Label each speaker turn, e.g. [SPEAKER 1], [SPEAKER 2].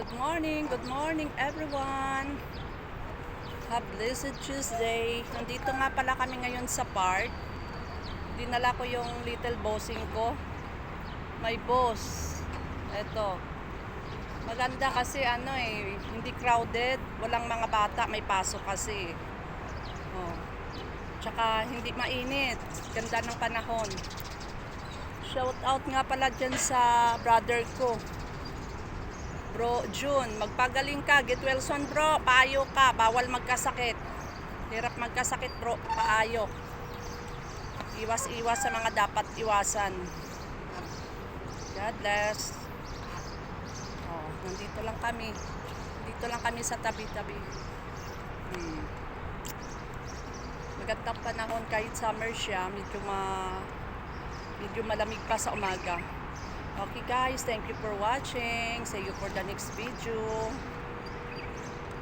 [SPEAKER 1] Good morning everyone. Have blessed Tuesday. Nandito nga pala kami ngayon sa park. Dinala ko yung little bossing ko. My boss. Eto. Maganda kasi hindi crowded, walang mga bata, may pasok kasi. Oh. Tsaka hindi mainit. Ganda ng panahon. Shout out nga pala dyan sa brother ko. Bro June, magpagaling ka, get well soon bro, paayo ka, bawal magkasakit. Hirap magkasakit bro, paayo. Iwas-iwas sa mga dapat iwasan. God bless. Oh, nandito lang kami. Dito lang kami sa tabi-tabi. Magandang panahon kahit summer siya, medyo malamig pa sa umaga. Okay guys, thank you for watching. See you for the next video.